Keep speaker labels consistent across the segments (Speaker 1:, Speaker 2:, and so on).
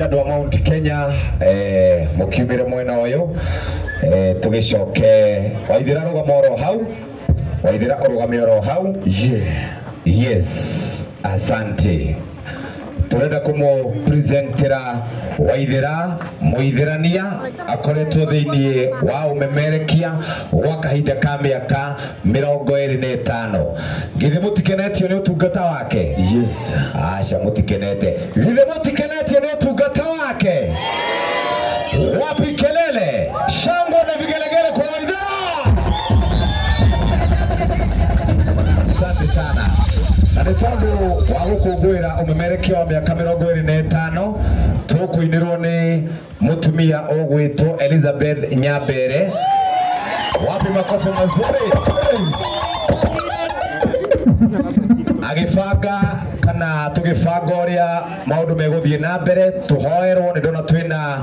Speaker 1: Andũ a Mount Kenya mukiumire mwena uyu tugicoke Waithira rugama oro hau Waithira urugame oro hau yes asante turenda kumu presentera Waithira Mûithirania akoretwo thiini wa amemerekia gwa kahinda ka miaka 25 githe mutikenetio ni utungata wake
Speaker 2: yes
Speaker 1: acha mutikenete githe mutikenetio ni utungata wake wapi kelele shangwe na vigelegele kwa Waithira asante sana na nitondu wa gukungwira amemerekia wa miaka 25 tukuinirwo ni mutumia ogwitwo Elizabeth Nyambere wapi makofi mazuri agifanga kana tugifanga uria maundu meguthie na mbere tuhoerwo ni ndona twina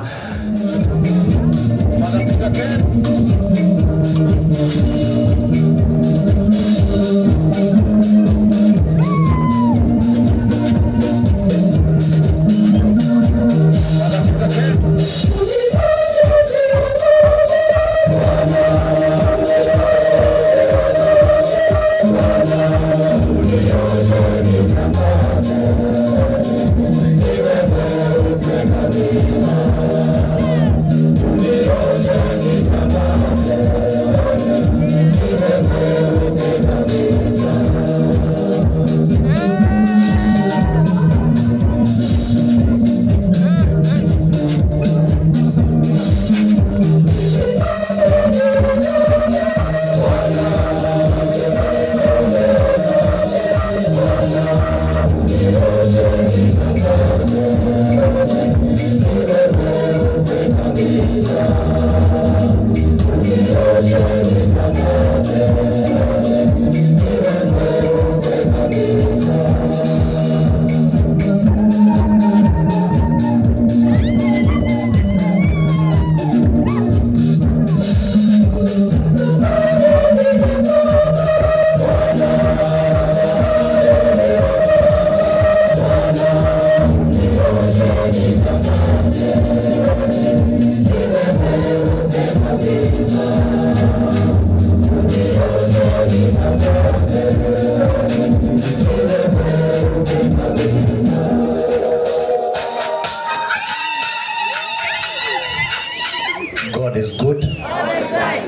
Speaker 2: God is good.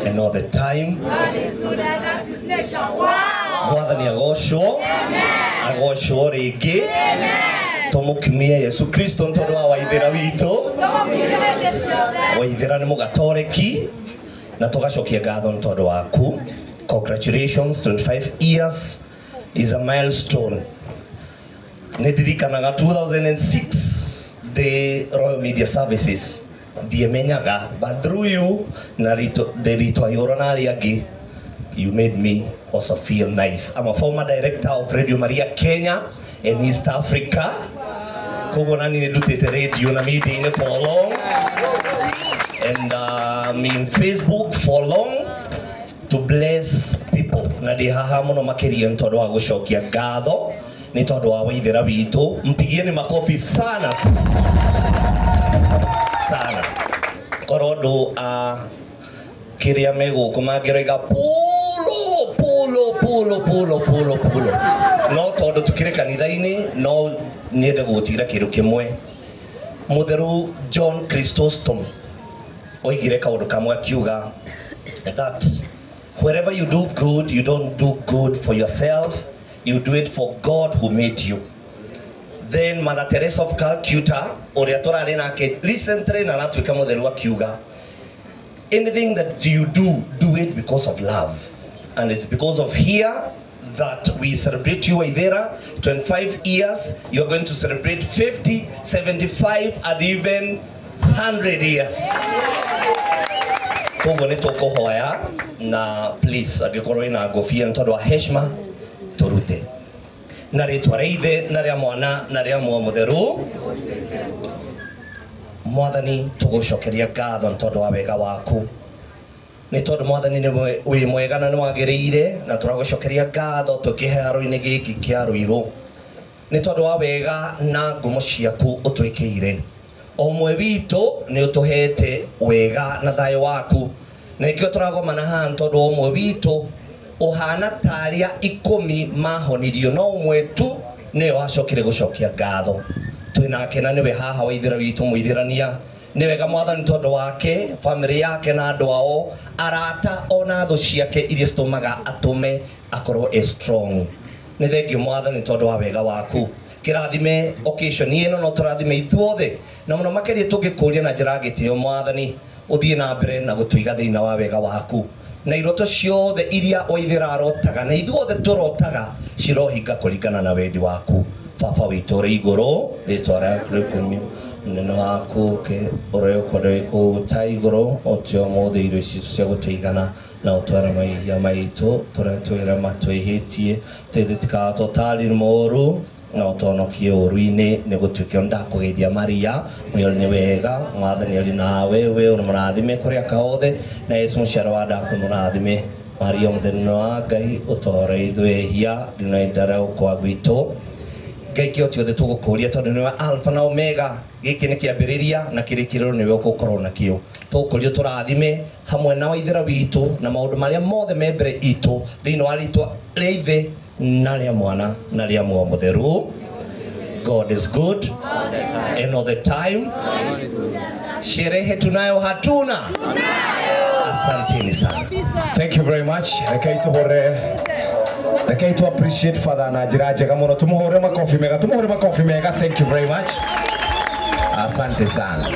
Speaker 2: And all the time.
Speaker 3: God is good and that is nature. Wow.
Speaker 2: Mwathani agocwo. Agocwo ringi. Tumukimie Yesu Kristo ntondu wa Waithira witu. Waithira ni mugatoreki na tugacokia ngatho ntondu waku. Congratulations, 25 years is a milestone. Nedirikanaga 2006 the Royal Media Services diemenyaga, but through you narito ayoronari agi, you made me also feel nice. I'm a former director of Radio Maria Kenya and East Africa. Kogo nani nedutete radio na meeting for long, and in Facebook for long to bless people. Na di haha muno makiria ntondo wa gucokia ngatho ni tondu wa Waithira witu. Mpigieni makofi sana sana. Korodo kiria mego kumagirega pulo no tondu tukire kanitha-ini no niende gutira kindu kimwe. Mutheru John Chrysostom oigire kaundu kamwe akiuga that wherever you do good, you don't do good for yourself, you do it for God who made you. Then Mother Teresa of Calcutta uria turari nake recently na natuika mutheru akiuga anything that you do it because of love. And it's because of here that we celebrate you, Waithira. 25 years, you're going to celebrate 50, 75, and even 100 years. Kogo ni toko hoya na please agikorwo ina ngofia ntondu wa heshima turute. Na ritwa reithe na ria mwana na ria mutheru. Mwathani tugucokeria ngatho ntondu wa wega waku. Ni tondu Mwathani ni wi mwega na ni wagiriire na turagucokeria ngatho tukiharo-ini giki kia Ruiru. Ni tondu wa wega na ngumo ciaku utwikiire. Omwe witu ni utuhete wega na thayo waku. Na ikio turagomana haha tondu omwe witu uhana taria 10 mahonirio no omwe tu ni wacokire gucokia ngatho. Twina kena niwe haha Waithira witu Mûithirania. Ni wega Mwathani tondu wake, family yake na andu ao, arata ona thu ciake iria citumaga atume akorwo strong. Ni thengio Mwathani tondu wa wega waku. Kirathime occasion ino no turathime ithuothe na muno makeria tungikuria na njira ngitio Mwathani uthie na mbere na gutuiga thina wa wega waku. Na iroto ciothe iria Waithira arotaga na ithuothe turotaga cirohinga kuringana na wendi waku. Baba witu uri iguru ritwa riaku rikumio nene waku ke uri ukore ku ta iguru otio mothe irio ici cia gutuigana na utwara maihia maitu turatwira matwihitie tithika totali moru na utonokie uruini ni gutuike ndakugeithia Maria muyo ni wega Mwathani ali nawe we uri murathime kuria kaothe na Yesu muciaro wa ndaku murathime Maria muthenya wa Ngai utore ithwehia ndinoindara ukwa gwitu Ngai kiothe othe tugukuria tondu niwe alpha na omega giki ni kiambiriria na kirikiriro niwe ugukorwo nakio tukurio turathime hamwe na Waithira witu na maundu maria mothe membere itu thiini wa ritwa ria ithe na ria mwana na ria mutheru. God is good and all the time. Sherehe tunayo hatuna. Asanteni sana.
Speaker 1: Thank you very much. Lekai to appreciate Father na njira njega muno. Tumuhore makofi mega. Thank you very much. Asante sana.